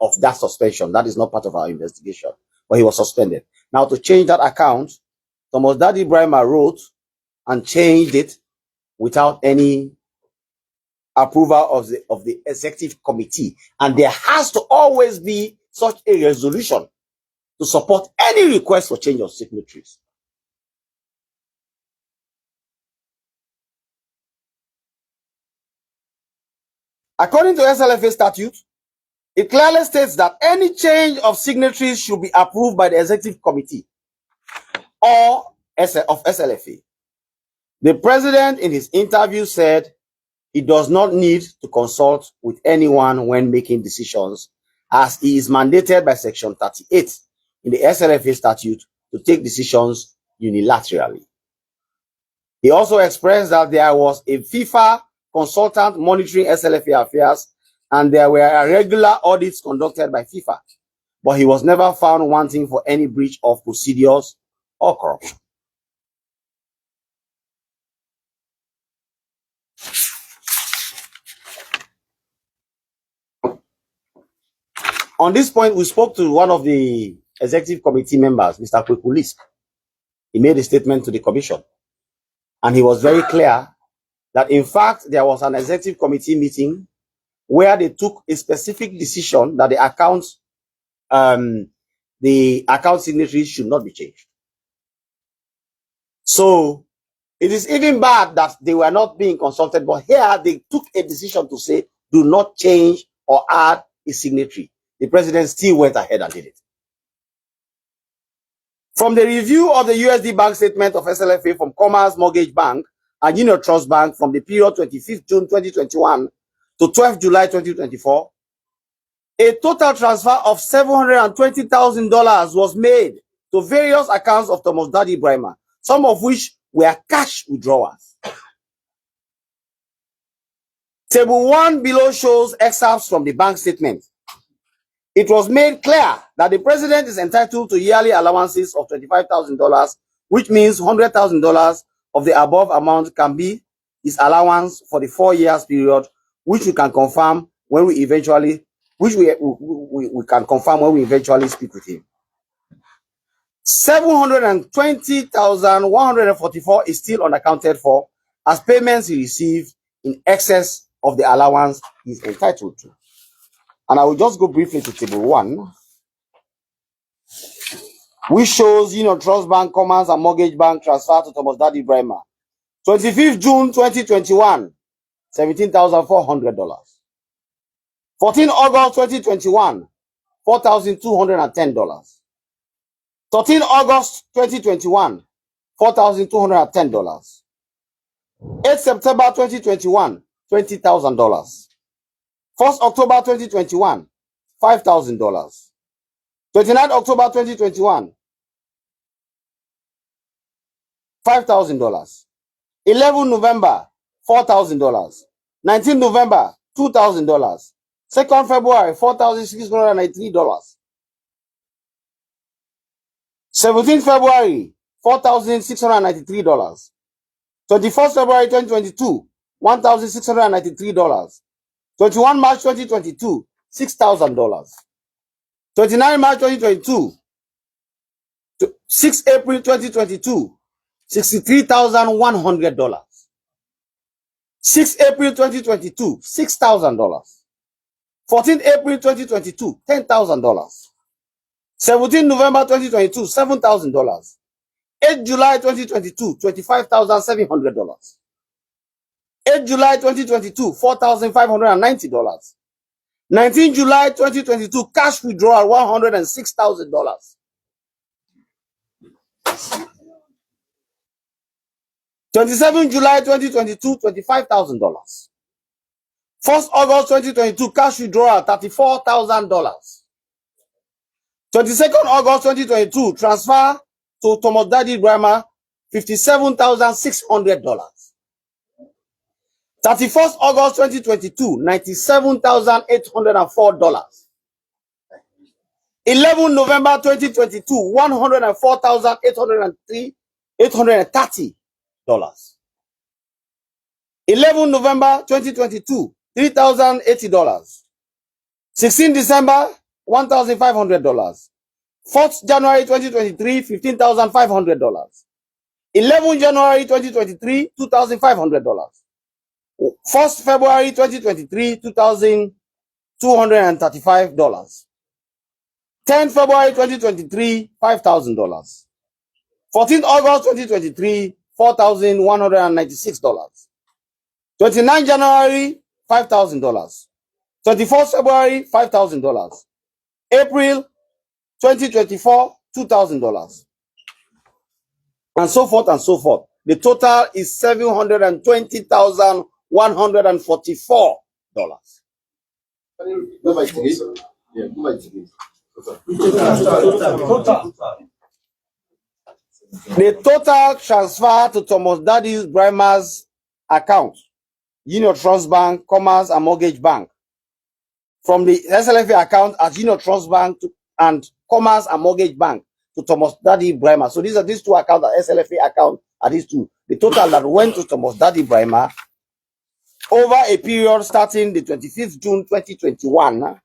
of that suspension. That is not part of our investigation, but he was suspended. Now, to change that account, Thomas Daddy Brima wrote and changed it without any approval of the executive committee. And there has to always be such a resolution to support any request for change of signatories. According to SLFA statute, it clearly states that any change of signatories should be approved by the executive committee or of SLFA. The president in his interview said he does not need to consult with anyone when making decisions, as he is mandated by Section 38 in the SLFA statute to take decisions unilaterally. He also expressed that there was a FIFA consultant monitoring SLFA affairs and there were regular audits conducted by FIFA, but he was never found wanting for any breach of procedures or corruption. On this point, we spoke to one of the executive committee members, Mr. Kwekulisk. He made a statement to the commission, and he was very clear that, in fact, there was an executive committee meeting where they took a specific decision that the account signatories should not be changed. So it is even bad that they were not being consulted, but here they took a decision to say, do not change or add a signatory. The president still went ahead and did it. From the review of the USD bank statement of SLFA from Commerce Mortgage Bank and Union Trust Bank from the period 25th June 2021 to 12th July 2024, a total transfer of $720,000 was made to various accounts of Thomas Daddy Brima, some of which were cash withdrawals. Table 1 below shows excerpts from the bank statement. It was made clear that the president is entitled to yearly allowances of $25,000, which means $100,000 of the above amount can be his allowance for the 4 years period, which we can confirm when we eventually, speak with him. $720,144 is still unaccounted for as payments he received in excess of the allowance he is entitled to. And I will just go briefly to table 1, which shows Union Trust Bank, Commerce and Mortgage Bank transfer to Thomas Daddy Brima. 25th June 2021, $17,400. 14 August 2021, $4,210. 13 August 2021, $4,210. 8 September 2021, $20,000. 1st October 2021, $5,000. 29 October 2021, $5,000. 11 November, $4,000. 19 November, $2,000. 2nd February, $4,693. 17 February, $4,693. 21st February 2022, $1,693. 21 March 2022, $6,000. 29 March 2022, 6 April 2022, $63,100. 6 April 2022, $6,000. 14 April 2022, $10,000. 17 November 2022, $7,000. 8 July 2022, $25,700. 8 July 2022, $4,590. 19 July 2022, cash withdrawal, $106,000. 27 July 2022, $25,000. 1st August 2022, cash withdrawal, $34,000. 22nd August 2022, transfer to Thomas Daddy Brima, $57,600. 31st August 2022, $97,804. 11 November 2022, $104,830. 11 November 2022, $3,080. 16 December $1,500. 4th January 2023, $15,500. 11 January 2023, $2,500. 1st February 2023, $2,235. 10th February 2023, $5,000. 14th August 2023, $4,196. 29 January, $5,000. 24th February, $5,000. April 2024, $2,000. And so forth and so forth. The total is $720,144. The total transfer to Thomas Daddy Brima's account, Union Trust Bank, Commerce and Mortgage Bank, from the SLFA account at Union Trust Bank and Commerce and Mortgage Bank to Thomas Daddy Brima. So these two accounts, the SLFA account are these two. The total that went to Thomas Daddy Brima over a period starting the 25th June 2021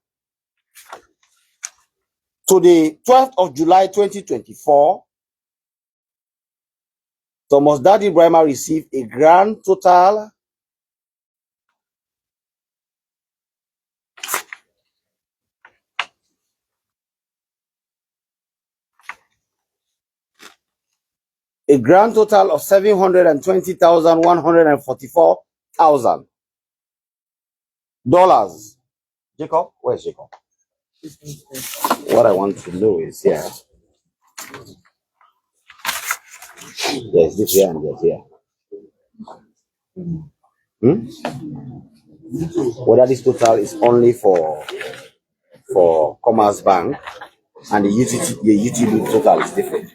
to the 12th of July 2024, Thomas Daddy Brima received a grand total of $720,144,000. Jacob, where's Jacob? What I want to know is here. There's this here and there's here. Whether this total is only for Commerce Bank and the UTB total is different.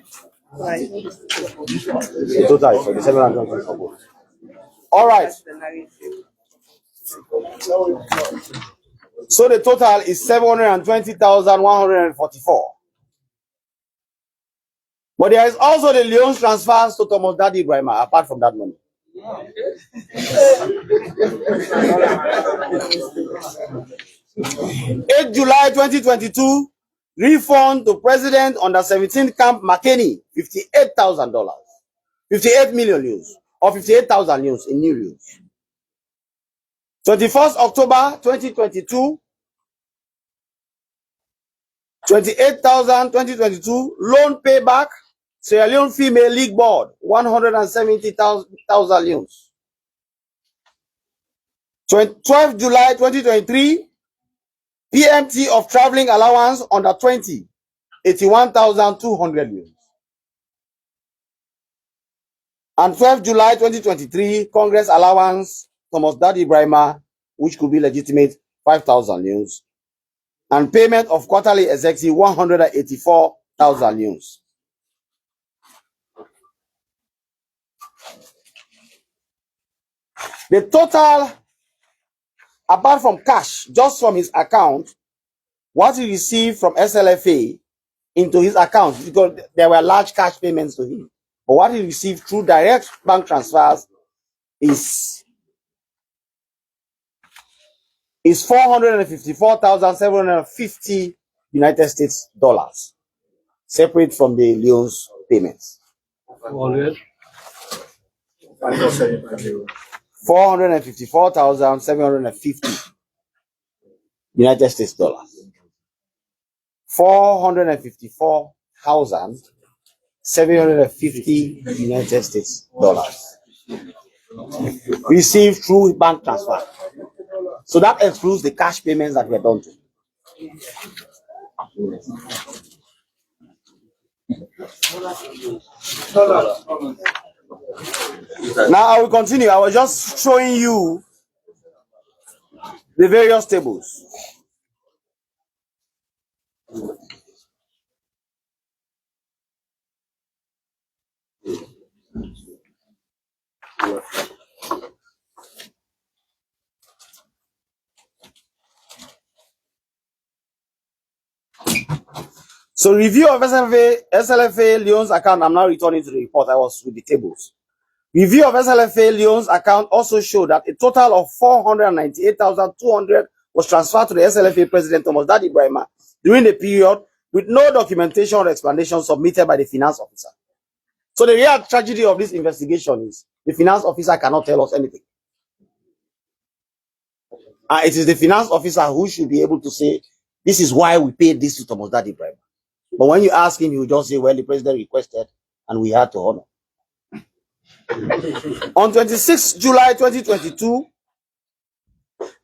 Right. The total is for the 720. All right. So the total is 720,144. But there is also the Leone transfers to Thomas Daddy Brima, apart from that money. 8 July 2022, refund to President under 17 Camp McKinney, $58,000. 58 million news, or 58,000 news in new news. 21st October 2022, 28,000 2022, loan payback, Sierra Leone Female League Board, 170,000 news. 12th July 2023, PMT of traveling allowance under 20, 81,200 news. And 12th July 2023, Congress allowance, Thomas Daddy Brima, which could be legitimate, 5,000 news. And payment of quarterly executive, 184,000 news. The total, apart from cash, just from his account, what he received from SLFA into his account, because there were large cash payments to him. But what he received through direct bank transfers is $454,750 United States dollars, separate from the Leone's payments. 454,750 United States dollars. 454,750 United States dollars received through bank transfer. So that excludes the cash payments that were done to him. Now I will continue. I was just showing you the various tables. So review of SLFA Leone's account. I'm now returning to the report. I was with the tables. Review of SLFA Leone's account also showed that a total of 498,200 was transferred to the SLFA President Thomas Daddy Brima during the period with no documentation or explanation submitted by the finance officer. So the real tragedy of this investigation is the finance officer cannot tell us anything. And it is the finance officer who should be able to say, this is why we paid this to Thomas Daddy Brima. But when you ask him, he will just say, well, the president requested and we had to honor. On 26 July 2022,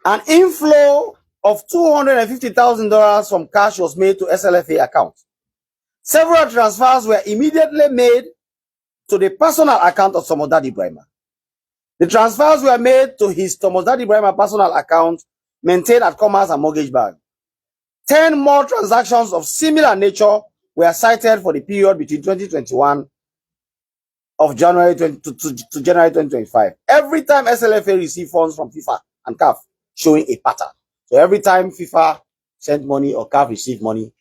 an inflow of $250,000 from cash was made to SLFA account. Several transfers were immediately made to the personal account of Thomas Daddy Brima. The transfers were made to his Thomas Daddy Brima personal account maintained at Commerce and Mortgage Bank. 10 more transactions of similar nature were cited for the period between 2021 of January to January 2025. Every time SLFA received funds from FIFA and CAF, showing a pattern. So every time FIFA sent money or CAF received money,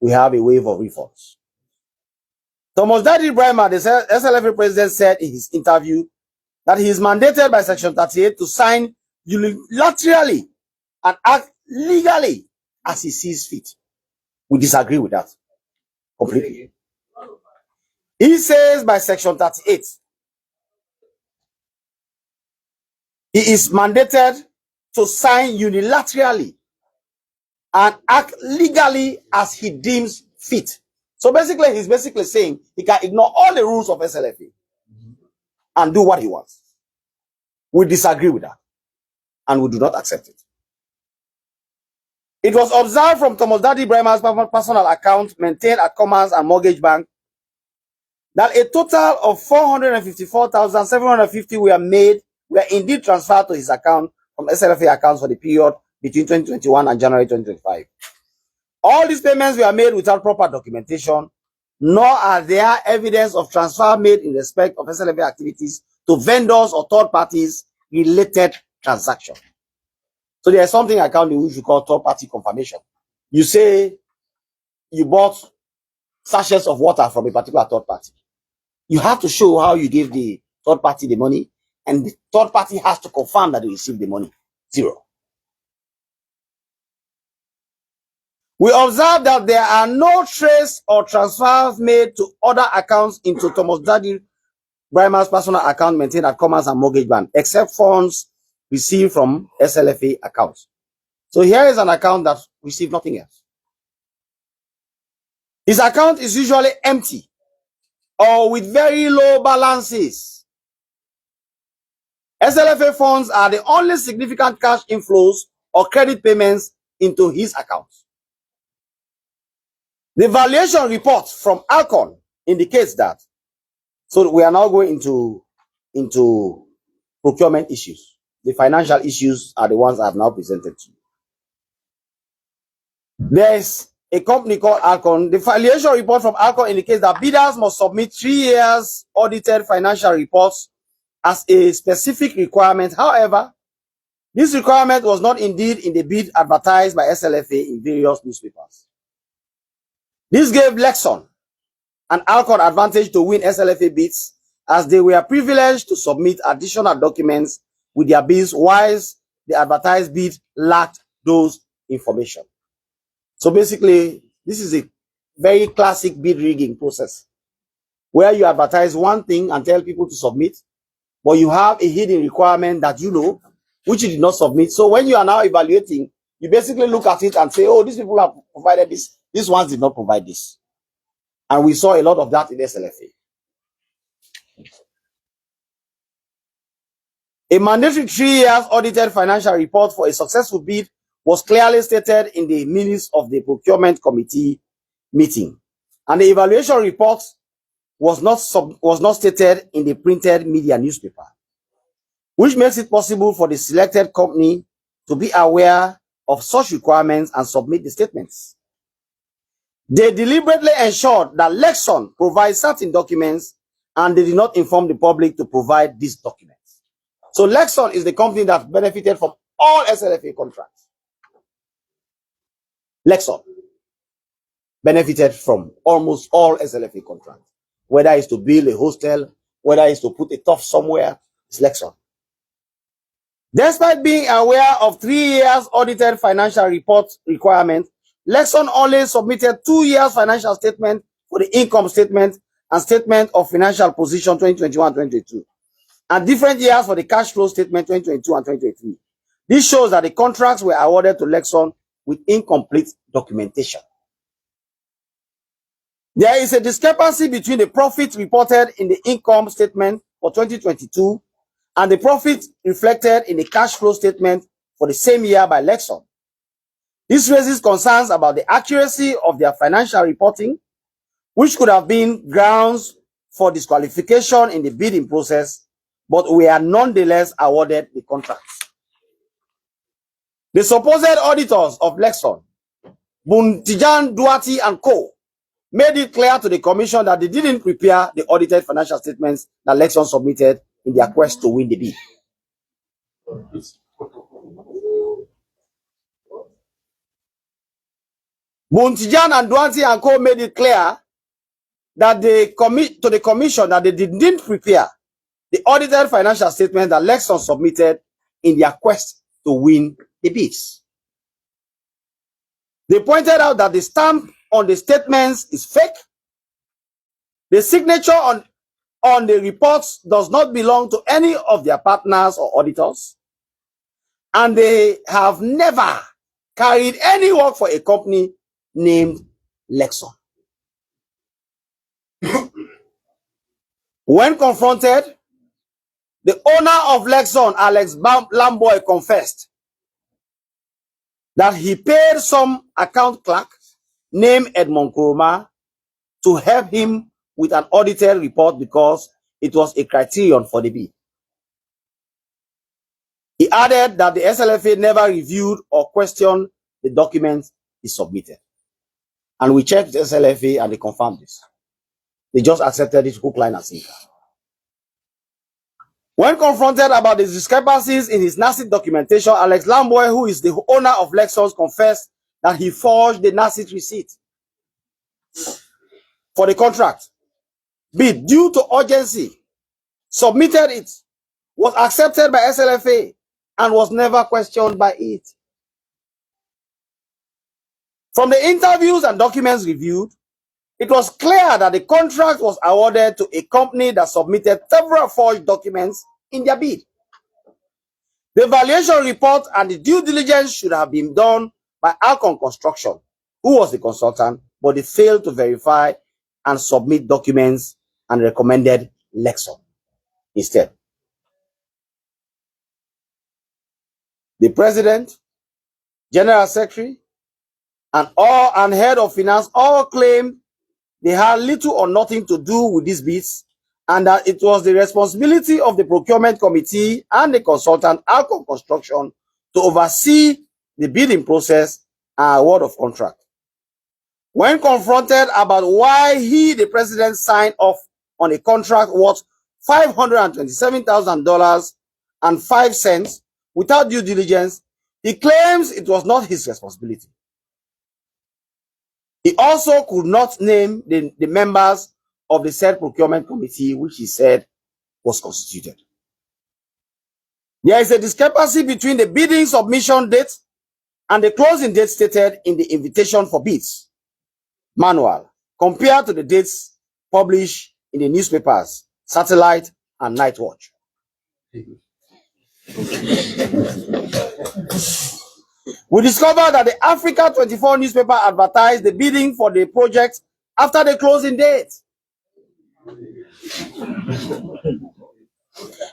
we have a wave of refunds. Thomas Daddy Brima, the SLFA president, said in his interview that he is mandated by Section 38 to sign unilaterally and act legally as he sees fit. We disagree with that completely. He says by Section 38, he is mandated to sign unilaterally and act legally as he deems fit. So basically, he's basically saying he can ignore all the rules of SLFA and do what he wants. We disagree with that and we do not accept it. It was observed from Thomas Daddy Brima's personal account maintained at Commerce and Mortgage Bank that a total of $454,750 were indeed transferred to his account from SLFA accounts for the period between 2021 and January 2025. All these payments were made without proper documentation, nor are there evidence of transfer made in respect of SLFA activities to vendors or third parties related transactions. So there is something accounting which we call third party confirmation. You say you bought sachets of water from a particular third party. You have to show how you gave the third party the money, and the third party has to confirm that they received the money. Zero. We observe that there are no trace or transfers made to other accounts into Thomas Daddy Brima's personal account maintained at Commerce and Mortgage Bank, except funds received from SLFA accounts. So here is an account that received nothing else. His account is usually empty or with very low balances. SLFA funds are the only significant cash inflows or credit payments into his accounts. The valuation report from Alcon indicates that. So we are now going into procurement issues. The financial issues are the ones I have now presented to you. There is a company called Alcon. The valuation report from Alcon indicates that bidders must submit 3 years audited financial reports as a specific requirement. However, this requirement was not indeed in the bid advertised by SLFA in various newspapers. This gave Lexon an Alcon advantage to win SLFA bids, as they were privileged to submit additional documents with their bids, whilst the advertised bid lacked those information. So basically, this is a very classic bid rigging process, where you advertise one thing and tell people to submit, but you have a hidden requirement that you know, which you did not submit. So when you are now evaluating, you basically look at it and say, oh, these people have provided this. These ones did not provide this. And we saw a lot of that in SLFA. A mandatory 3 years audited financial report for a successful bid was clearly stated in the minutes of the procurement committee meeting. And the evaluation report was not stated in the printed media newspaper, which makes it possible for the selected company to be aware of such requirements and submit the statements. They deliberately ensured that Lexon provides certain documents, and they did not inform the public to provide these documents. So Lexon is the company that benefited from all SLFA contracts. Lexon benefited from almost all SLFA contracts. Whether it's to build a hostel, whether it's to put a turf somewhere, it's Lexon. Despite being aware of 3 years audited financial report requirements, Lexon only submitted 2 years financial statement for the income statement and statement of financial position 2021-2022, and different years for the cash flow statement 2022 and 2023. This shows that the contracts were awarded to Lexon with incomplete documentation. There is a discrepancy between the profit reported in the income statement for 2022 and the profit reflected in the cash flow statement for the same year by Lexon. This raises concerns about the accuracy of their financial reporting, which could have been grounds for disqualification in the bidding process, but we are nonetheless awarded the contracts. The supposed auditors of Lexon, Buntijan, Duarte, and Co., made it clear to the commission that they didn't prepare the audited financial statements that Lexon submitted in their quest to win the bid. Buntijan and Duarte and Co. made it clear that they to the commission that they didn't prepare the audited financial statement that Lexon submitted in their quest to win the bids. They pointed out that the stamp on the statements is fake. The signature on the reports does not belong to any of their partners or auditors, and they have never carried any work for a company named Lexon. When confronted, the owner of Lexon, Alex Lamboy, confessed that he paid some account clerk named Edmond Kuroma to help him with an audited report because it was a criterion for the bid. He added that the SLFA never reviewed or questioned the documents he submitted. And we checked the SLFA and they confirmed this. They just accepted it hook, line, and sinker. When confronted about the discrepancies in his NACIT documentation, Alex Lamboy, who is the owner of Lexon, confessed that he forged the NACIT receipt for the contract bid due to urgency, submitted it, was accepted by SLFA, and was never questioned by it. From the interviews and documents reviewed, it was clear that the contract was awarded to a company that submitted several forged documents in their bid. The valuation report and the due diligence should have been done by Alcon Construction, who was the consultant, but they failed to verify and submit documents and recommended Lexon instead. The president, general secretary, and head of finance all claimed they had little or nothing to do with these bids, and that it was the responsibility of the procurement committee and the consultant, Alcon Construction, to oversee the bidding process and award of contract. When confronted about why he, the president, signed off on a contract worth $527,000.05 without due diligence, he claims it was not his responsibility. He also could not name the members of the said procurement committee, which he said was constituted. There is a discrepancy between the bidding submission date and the closing date stated in the invitation for bids manual, compared to the dates published in the newspapers, Satellite and Night Watch. We discovered that the Africa 24 newspaper advertised the bidding for the project after the closing date.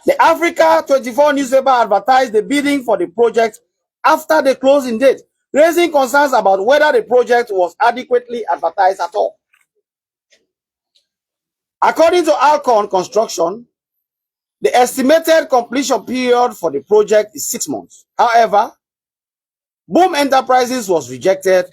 The Africa 24 newspaper advertised the bidding for the project after the closing date, raising concerns about whether the project was adequately advertised at all. According to Alcon Construction, the estimated completion period for the project is 6 months. However, Boom Enterprises was rejected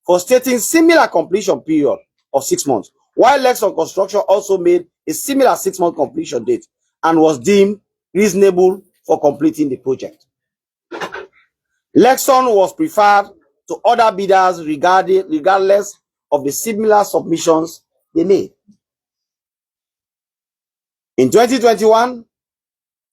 for stating similar completion period of 6 months, while Lexon Construction also made a similar 6-month completion date and was deemed reasonable for completing the project. Lexon was preferred to other bidders regardless of the similar submissions they made. In 2021,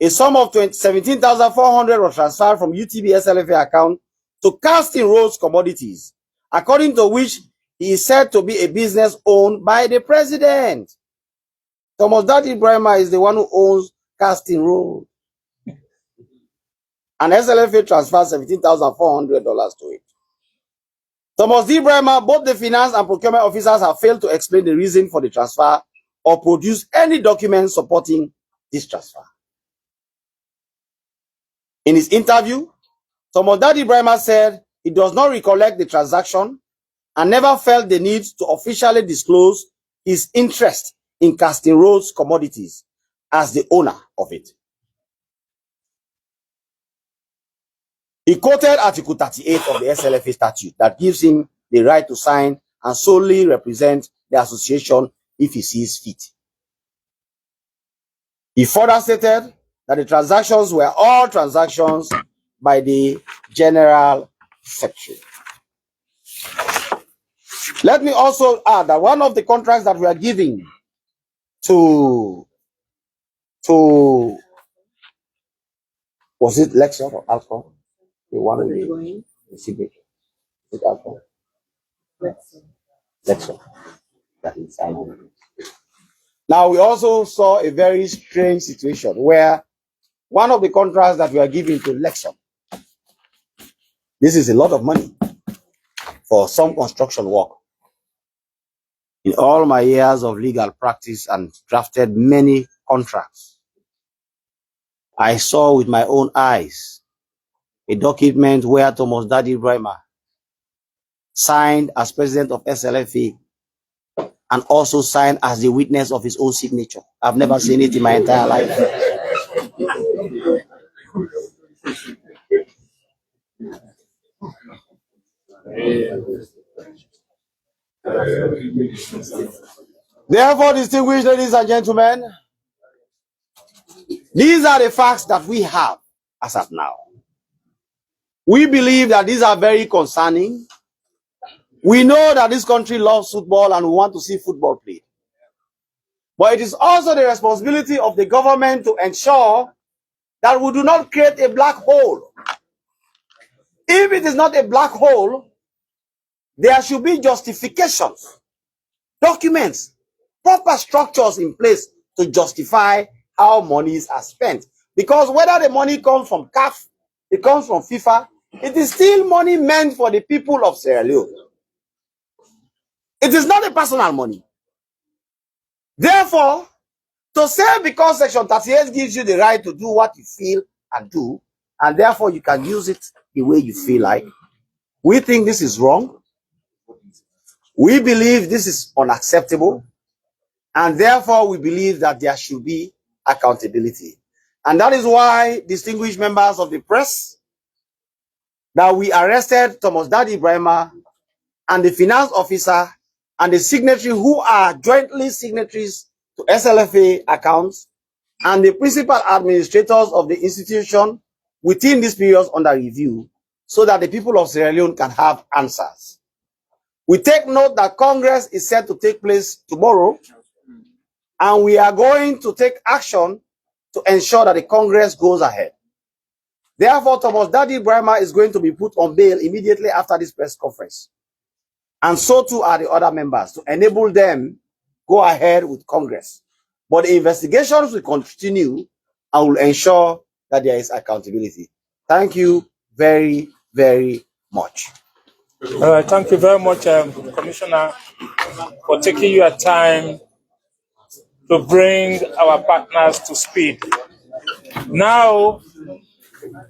a sum of $17,400 was transferred from UTB SLFA account to Casting Roads Commodities according to which he is said to be a business owned by the president. Thomas Daddy Brima is the one who owns Casting Road. And SLFA transferred $17,400 to it. Thomas D. Brima, both the finance and procurement officers have failed to explain the reason for the transfer or produce any documents supporting this transfer. In his interview, Thomas Daddy Brima said he does not recollect the transaction and never felt the need to officially disclose his interest in Casting Road's commodities as the owner of it. He quoted Article 38 of the SLFA statute that gives him the right to sign and solely represent the association if he sees fit. He further stated that the transactions were all transactions by the General Secretary. Let me also add that one of the contracts that we are giving to was it Lexor or Alcohol? The one with the signature. Is it Alcohol? Lexor. That is signed. Now, we also saw a very strange situation where one of the contracts that we are giving to Lexor, this is a lot of money for some construction work. In all my years of legal practice and drafted many contracts, I saw with my own eyes a document where Thomas Daddy Brima signed as president of SLFA and also signed as the witness of his own signature. I've never seen it in my entire life. Therefore, distinguished ladies and gentlemen, these are the facts that we have as of now. We believe that these are very concerning. We know that this country loves football and we want to see football played. But it is also the responsibility of the government to ensure that we do not create a black hole. If it is not a black hole, there should be justifications, documents, proper structures in place to justify how monies are spent. Because whether the money comes from CAF, it comes from FIFA, it is still money meant for the people of Sierra Leone. It is not a personal money. Therefore, to say because Section 38 gives you the right to do what you feel and do, and therefore you can use it the way you feel like, we think this is wrong. We believe this is unacceptable. And therefore, we believe that there should be accountability. And that is why, distinguished members of the press, that we arrested Thomas Daddy Brima and the finance officer and the signatory who are jointly signatories to SLFA accounts and the principal administrators of the institution within this period under review so that the people of Sierra Leone can have answers. We take note that Congress is set to take place tomorrow, and we are going to take action to ensure that the Congress goes ahead. Therefore, Thomas Daddy Brima is going to be put on bail immediately after this press conference. And so too are the other members to enable them go ahead with Congress. But the investigations will continue and will ensure that there is accountability. Thank you very, very much. All right, thank you very much, Commissioner, for taking your time to bring our partners to speed. Now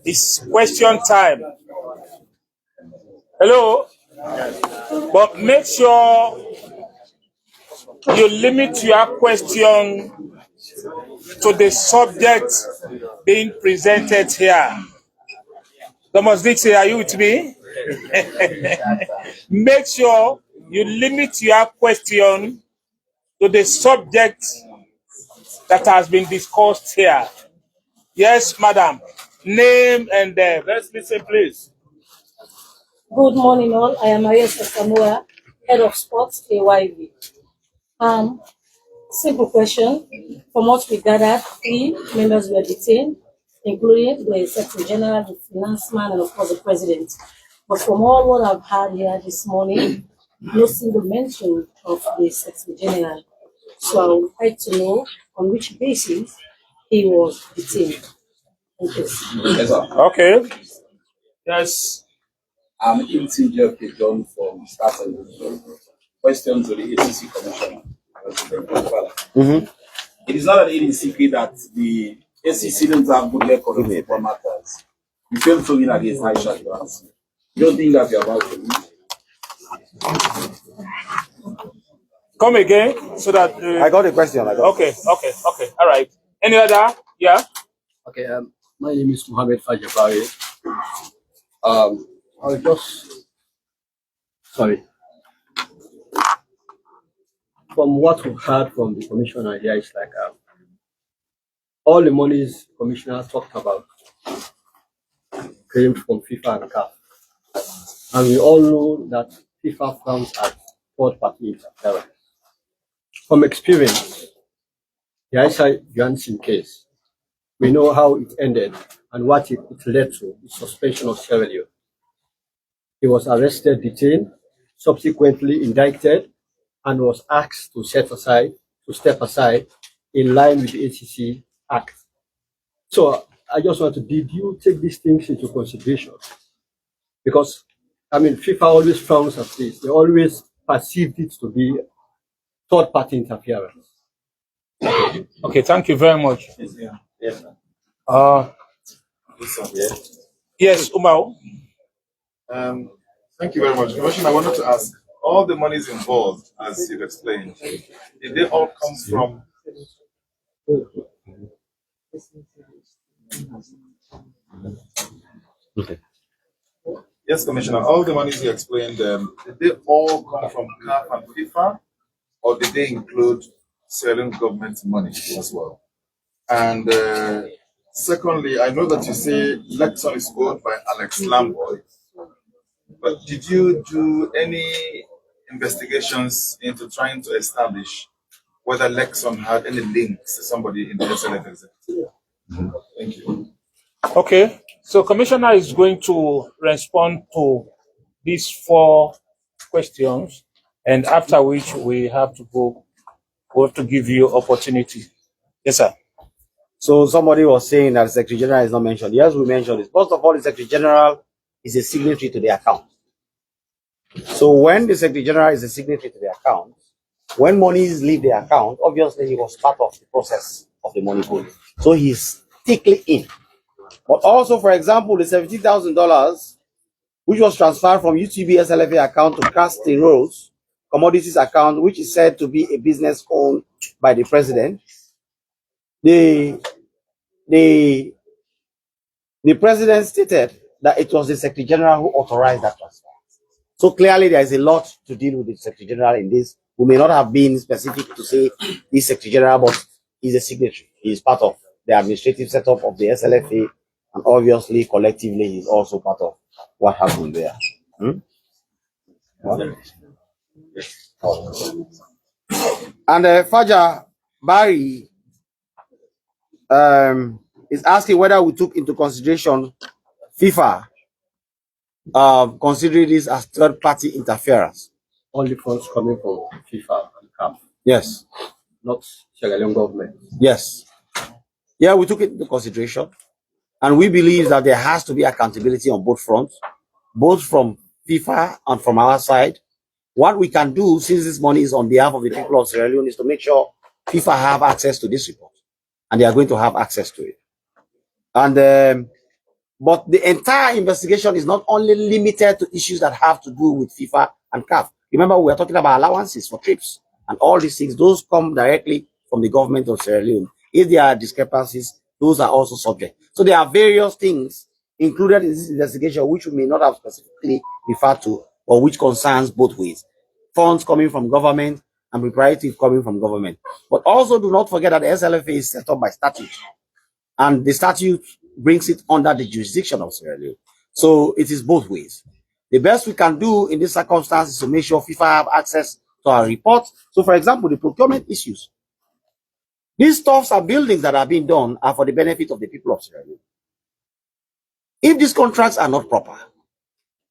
it's question time. Hello? But make sure you limit your question to the subject being presented here. Thomas Dixie, are you with me? Make sure you limit your question to the subject that has been discussed here. Yes, madam. Name and let's listen, please. Good morning, all. I am Maria Samoa, Head of Sports, AYV. Simple question. From what we gathered, 3 members were detained, including the Secretary General, the Finance Man, and of course the President. But from all what I've heard here this morning, no single mention of the Secretary General. So I would like to know on which basis he was detained. Thank you. Yes, sir. Okay. Yes. I'm ET Jeff John from starting question to the ACC Commissioner. It is not an hidden secret that the ACC don't have good record of football matters. You failed to win against Aisha Johansson. You don't think that you're about to win? Come again so that. I got a question. Okay. All right. Any other? Yeah. Okay. My name is Mohammed Fajabari. I was sorry. From what we've heard from the commissioner here, it's like all the monies commissioner talked about came from FIFA and CAF. And we all know that FIFA frowns at third-party interference. From experience, the Aisha Johansson case, we know how it ended and what it led to, the suspension of Sierra Leone. He was arrested, detained, subsequently indicted, and was asked to step aside in line with the ACC Act. So I just want to, did you take these things into consideration? Because, I mean, FIFA always frowns at this. They always perceived it to be third-party interference. Okay, thank you very much. Yes, sir. Yes, Umar. Thank you very much. Commissioner, I wanted to ask, all the monies involved, as you've explained, did they all come from... Okay. Yes, Commissioner, all the monies you explained, did they all come from CAF and FIFA, or did they include Sierra Leone government money as well? And secondly, I know that you say Lexon is owned by Alex Lamboy, but did you do any investigations into trying to establish whether Lexon had any links to somebody in the SLF executive? Thank you. Okay, so Commissioner is going to respond to these 4 questions, and after which we have to go. We have to give you opportunity. Yes, sir. So somebody was saying that the Secretary General is not mentioned. Yes, we mentioned it. First of all, the Secretary General is a signatory to the account. So when the Secretary General is a signatory to the account, when monies leave the account, obviously he was part of the process of the money going. So he's thickly in. But also, for example, the $17,000, which was transferred from UTB SLFA account to Casting Rose Commodities account, which is said to be a business owned by the president, the president stated that it was the Secretary General who authorized that transfer. So clearly there is a lot to deal with the Secretary General in this, who may not have been specific to say this Secretary General, but he's a signatory. He is part of the administrative setup of the SLFA, and obviously collectively he's also part of what happened there. And Faja Barry is asking whether we took into consideration FIFA considering this as third-party interference. All the funds coming from FIFA and CAF, Yes. not Sierra Leone government. Yes. Yeah, we took it into consideration. And we believe that there has to be accountability on both fronts, both from FIFA and from our side. What we can do, since this money is on behalf of the people of Sierra Leone, is to make sure FIFA have access to this report. And they are going to have access to it. And but the entire investigation is not only limited to issues that have to do with FIFA and CAF. Remember, we are talking about allowances for trips and all these things. Those come directly from the government of Sierra Leone. If there are discrepancies, those are also subject. So there are various things included in this investigation which we may not have specifically referred to, or which concerns both ways. Funds coming from government and preparative coming from government. But also do not forget that the SLFA is set up by statute. And the statute brings it under the jurisdiction of Sierra Leone. So it is both ways. The best we can do in this circumstance is to make sure FIFA have access to our report. So for example, the procurement issues. These stuffs and buildings that are being done are for the benefit of the people of Sierra Leone. If these contracts are not proper,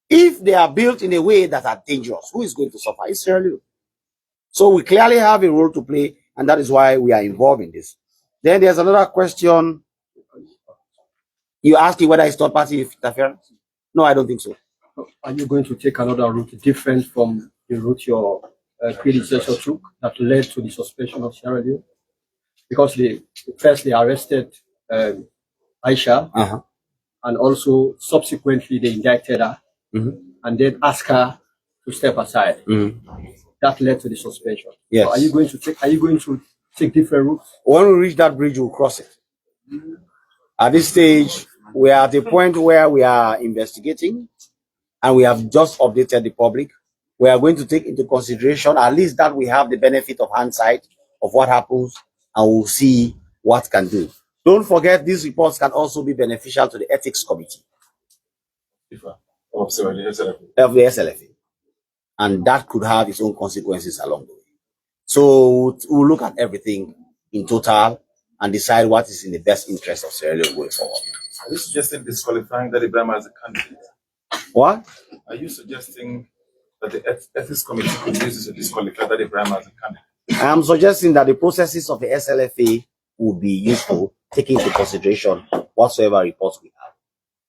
If they are built in a way that are dangerous, who is going to suffer? It's Sierra Leone. So we clearly have a role to play, and that is why we are involved in this. Then there's another question. You asking whether it's third-party interference? No, I don't think so. Are you going to take another route different from the route your predecessor took that led to the suspension of Sierra Leone? Because they arrested Aisha, and also subsequently they indicted her, and then asked her to step aside. That led to the suspension. Yes. So are you going to take different routes? When we reach that bridge, we'll cross it. At this stage, we are at a point where we are investigating, and we have just updated the public. We are going to take into consideration at least that we have the benefit of hindsight of what happens, and we'll see what can do. Don't forget, these reports can also be beneficial to the ethics committee of the SLFA, and that could have its own consequences along the way. So we'll look at everything in total and decide what is in the best interest of Sierra Leone going forward. Are you suggesting disqualifying Daddy Brima as a candidate? What? Are you suggesting that the ethics committee could use this to disqualify Daddy Brima as a candidate? I am suggesting that the processes of the SLFA would be useful, taking into consideration whatsoever reports we have.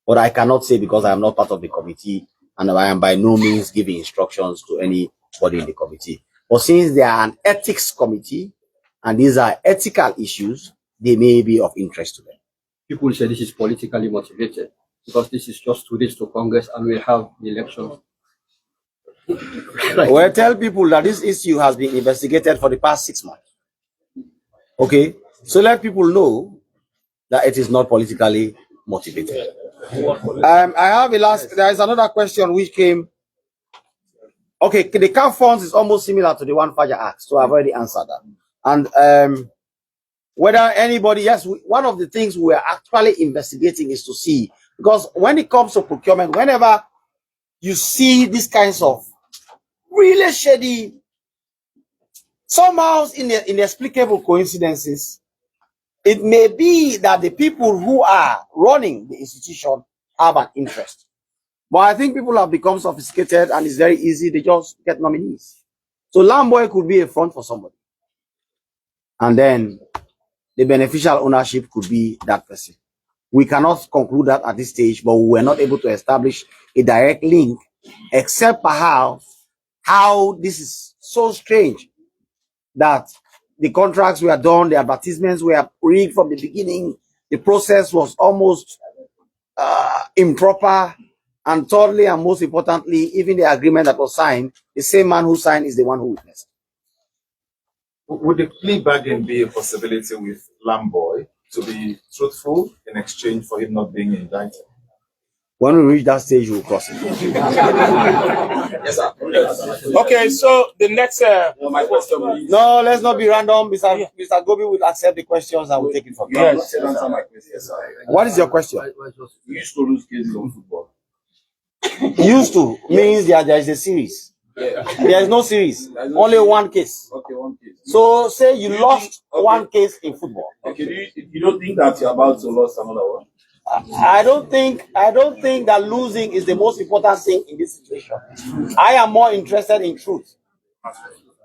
But I cannot say, because I am not part of the committee, and I am by no means giving instructions to anybody in the committee. But since they are an ethics committee, and these are ethical issues, they may be of interest to them. People say this is politically motivated because this is just 2 days to Congress and we have the election. Well, tell people that this issue has been investigated for the past 6 months. Okay? So let people know that it is not politically motivated. I have there is another question which came. Okay, the CAF funds is almost similar to the one Faja asked, so I've already answered that. And whether anybody, yes, one of the things we are actually investigating is to see, because when it comes to procurement, whenever you see these kinds of really shady, somehow inexplicable coincidences, it may be that the people who are running the institution have an interest. But I think people have become sophisticated and it's very easy. They just get nominees. So Lamboy could be a front for somebody. And then the beneficial ownership could be that person. We cannot conclude that at this stage, but we were not able to establish a direct link, except perhaps how this is so strange that the contracts were done, the advertisements were rigged from the beginning, the process was almost improper, and thirdly, and most importantly, even the agreement that was signed, the same man who signed is the one who witnessed. Would the plea bargain be a possibility with Lamboy to be truthful in exchange for him not being indicted? When we reach that stage, we'll cross it. Yes, sir. Okay, so the next. My question, please. No, let's not be random. Mr. Gobi will accept the questions and we'll take it from there. Yes. Answer my question. Yes, sir. What is your question? We used to lose cases on football. Used to means there is a series. Yeah. There is no series. Only one case. Okay, one case. So say you lost one case in football. Okay, you don't think that you're about to lose another one? I don't think that losing is the most important thing in this situation. I am more interested in truth.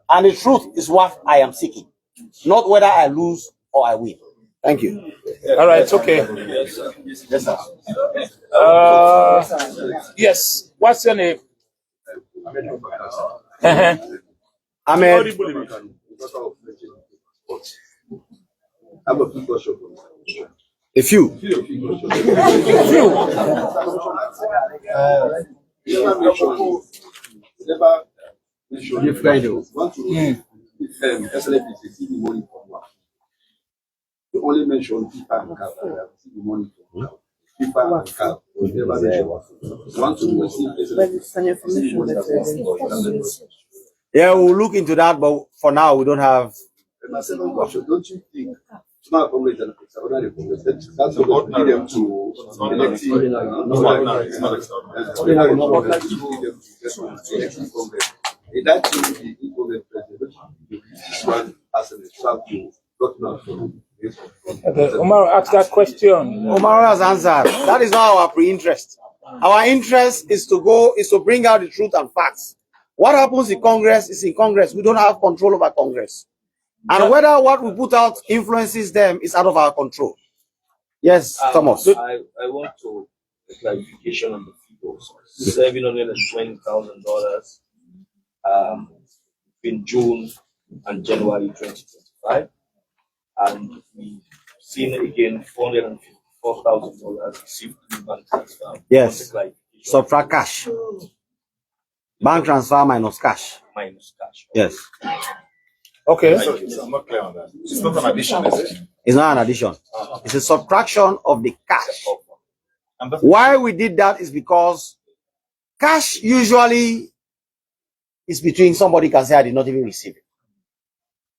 And the truth is what I am seeking. Not whether I lose or I win. Thank you. All right, it's okay. Yes, sir. Yes. What's your name? Ahmed. A few. You only mention FIFA and CAF. The money from FIFA and CAF. We never mention. Want to receive Yeah, we'll look into that, but for now we don't have. my second question, don't you think small Congress and extraordinary Congress, that's what lead them to electing Congress. In that case, the incumbent president this one as an example to gotten out from Okay, Omar asked that question. Omar has answered. That is not our pre-interest. Our interest is to bring out the truth and facts. What happens in Congress is in Congress. We don't have control over Congress. And whether what we put out influences them is out of our control. Yes, Thomas. I want to a clarification on the figures. $720,000 between June and January 2025, and we've seen again $454,000 received in bank transfer. Yes. Subtract cash. Bank transfer minus cash. Minus cash. Yes. Okay. So I'm not clear on that. It's not an addition, is it? It's not an addition. It's a subtraction of the cash. And that's Why we did that is because cash usually is between somebody can say I did not even receive it.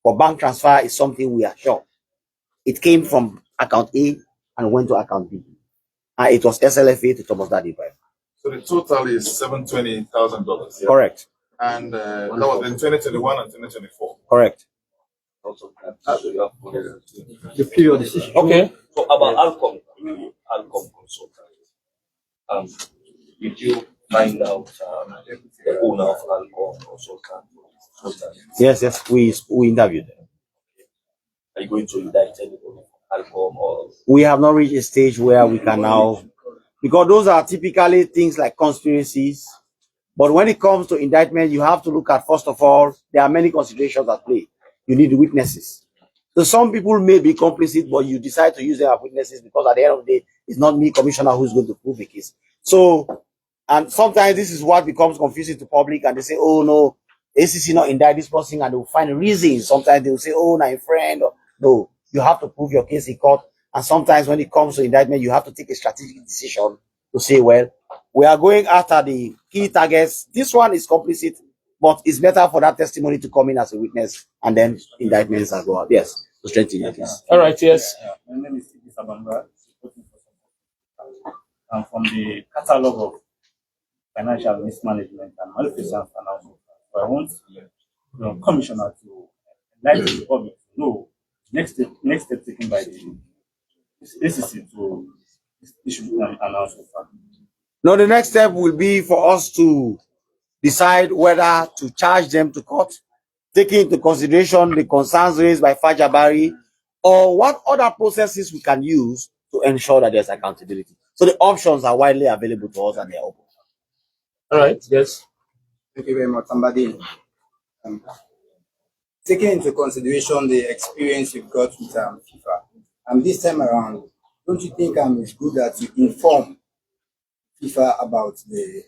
But bank transfer is something we are sure. It came from account A and went to account B. And it was SLFA to Thomas Daddy. so the total is $720,000. Yeah? Correct. And that was in 2021 and 2024. Correct. The period is Okay. So about Alcom consultant, did you find out the owner of Alcom consultant? Yes, we interviewed them. Are you going to indict anybody from Alcom or? We have not reached a stage where we can now, because those are typically things like conspiracies. But when it comes to indictment, you have to look at, first of all, there are many considerations at play. You need witnesses. So some people may be complicit, but you decide to use them as witnesses because at the end of the day, it's not me, commissioner, who's going to prove the case. So, and sometimes this is what becomes confusing to public, and they say, oh no, ACC not indict this person, and they'll find a reason. Sometimes they'll say, oh, my friend. Or, no, you have to prove your case in court. And sometimes when it comes to indictment, you have to take a strategic decision to say, well, we are going after the key targets. This one is complicit, but it's better for that testimony to come in as a witness, and then indictments are go out. Yes, to strengthen your case. All right. Yes. My name is Sabanga, I'm from the catalog of financial mismanagement and malfeasance announcement. So I want the commissioner to enlighten the public to know next step taken by the ACC to issue an announcement. Now, the next step will be for us to decide whether to charge them to court, taking into consideration the concerns raised by Fajabari, or what other processes we can use to ensure that there's accountability. So the options are widely available to us and they're open. All right. Yes. Thank you very much, somebody. Taking into consideration the experience you've got with FIFA, and this time around, don't you think it's good that you inform FIFA about the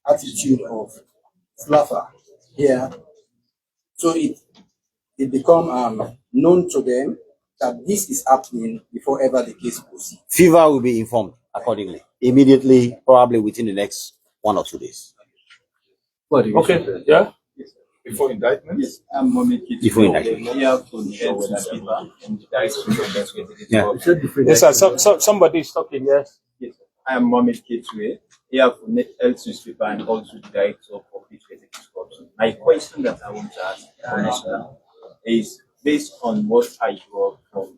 attitude of Slaffer here, so it become known to them that this is happening before ever the case proceeds? FIFA will be informed accordingly, immediately, probably within the next 1 or 2 days. Okay. Yeah. Before indictment? Yes, I'm Before indictment. Yeah. Yes, sir. Somebody is talking. Yes. Yes, I am Mohammed Ketue, here for Health Newspaper and also the Director of Public Executive Corruption. My question that I want to ask the Commissioner is based on what I got from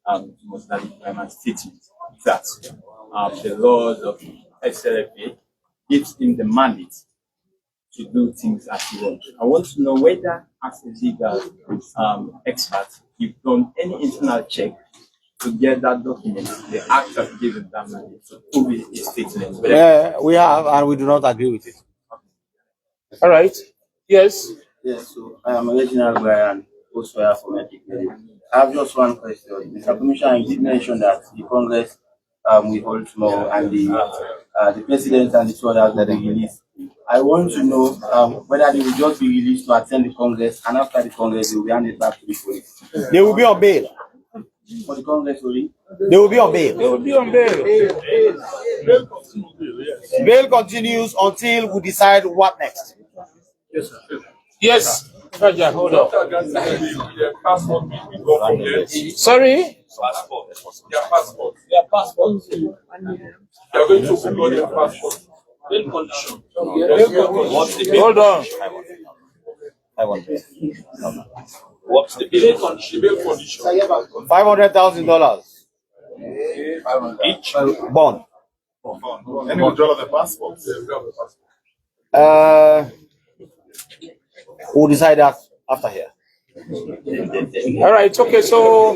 Brima statement that the laws of SLFA gives him the mandate to do things as he wants. I want to know whether, as a legal expert, you've done any internal check to get that document, the act that gives him that mandate to prove his statement. Yeah, we have, and we do not agree with it. All right. Yes. Yes, so I am a regional Brian, also here for Medic. I have just one question. Mr. Commissioner, you did mention that the Congress will hold tomorrow and the President and the two others that they released. I want to know whether they will just be released to attend the Congress, and after the Congress, they will be handed back to the police. They will be on bail. For the Congress only? They will be on bail. They will be on bail. Bail continues until we decide what next. Yes, sir. Yes. Raja, hold on. Sorry? Their passport. They are going to upload their passport. Bail condition. Hold on. What's the bail condition? $500,000 Each bond. Any withdrawal of the passports? We'll decide that after here. All right, okay, so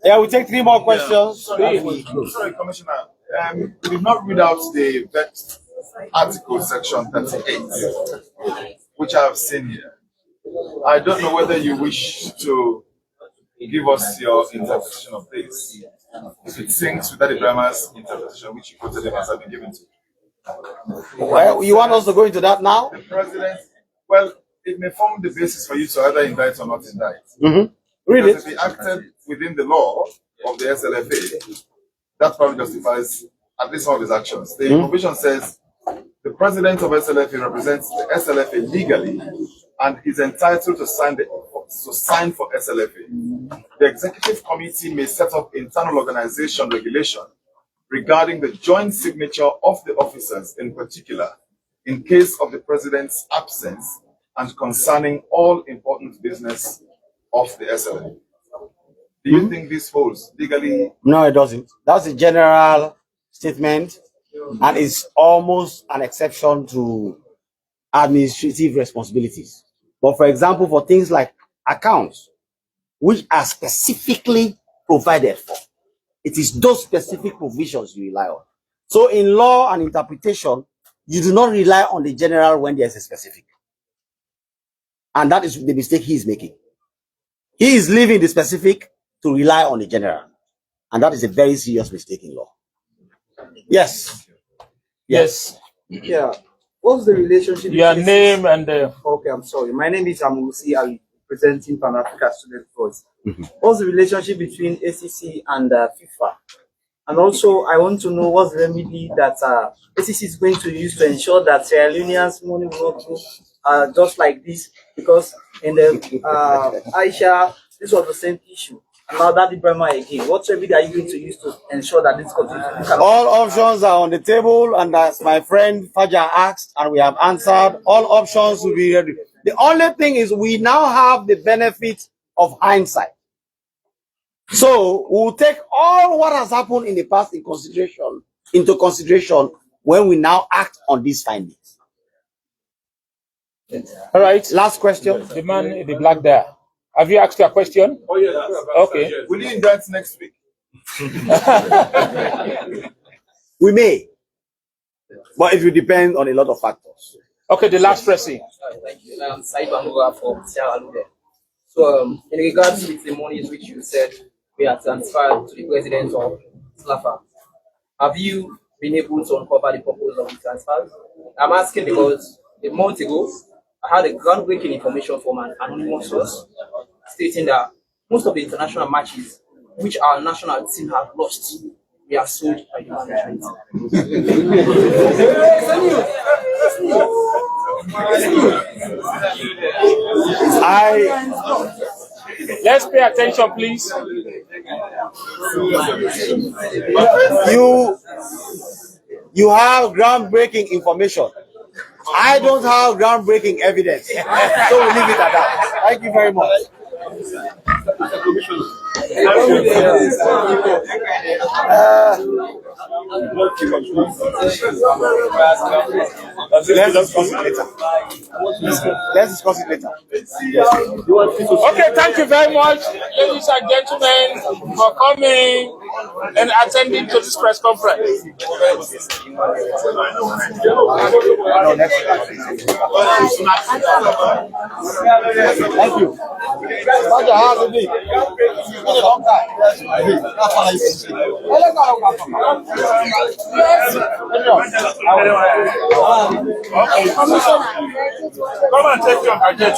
yeah, we take 3 more questions. Sorry, Commissioner. We did not read out the vet article section 38, which I have seen here. I don't know whether you wish to give us your interpretation of this. If it syncs with Daddy Brima's interpretation, which you quoted him as having given to you. Well, you want us to go into that now? The president, well, it may form the basis for you to either indict or not indict. Read it. If he acted within the law of the SLFA, that probably justifies at least some of his actions. The provision says the president of SLFA represents the SLFA legally and is entitled to sign for SLFA. The executive committee may set up internal organization regulation regarding the joint signature of the officers in particular, in case of the president's absence and concerning all important business of the SLFA. Do you think this holds legally? No, it doesn't. That's a general statement, and it's almost an exception to administrative responsibilities. But for example, for things like accounts, which are specifically provided for, it is those specific provisions you rely on. So in law and interpretation, you do not rely on the general when there's a specific. And that is the mistake he is making. He is leaving the specific to rely on the general. And that is a very serious mistake in law. Yes. yes, Yeah. What's the relationship? your between- name and Okay, I'm sorry. My name is Amusi Ali, representing Pan Africa Student Voice. What's the relationship between ACC and FIFA? And also, I want to know what's the remedy that ACC is going to use to ensure that Sierra Leoneans' money will not go just like this, because in the Aisha, this was the same issue. And now that Brima again, what remedy are you going to use to ensure that this continues? All options are on the table, and as my friend Fajar asked, and we have answered, all options will be ready. The only thing is we now have the benefit of hindsight. So we'll take all what has happened in the past into consideration when we now act on these findings. all right. Last question. The man in the black there. Have you asked your question? Oh, yes. Okay. Will you indict next week? We may, but it will depend on a lot of factors. Okay, the last pressing. Thank you. Saib Angola from Sierra Leone. So, in regards with the monies which you said we are transferred to the president of SLAFA, have you been able to uncover the purpose of the transfers? I'm asking because a month ago, I had a groundbreaking information from an anonymous source stating that most of the international matches which our national team have lost, we are sold by the management. Let's pay attention, please. You have groundbreaking information. I don't have groundbreaking evidence. So we'll leave it at that. Thank you very much. Let's discuss it later. Let's discuss it later. Okay, thank you very much, ladies and gentlemen, for coming and attending to this press conference. Thank you. Roger, how's it been? It's been a long time. Come and take your budget.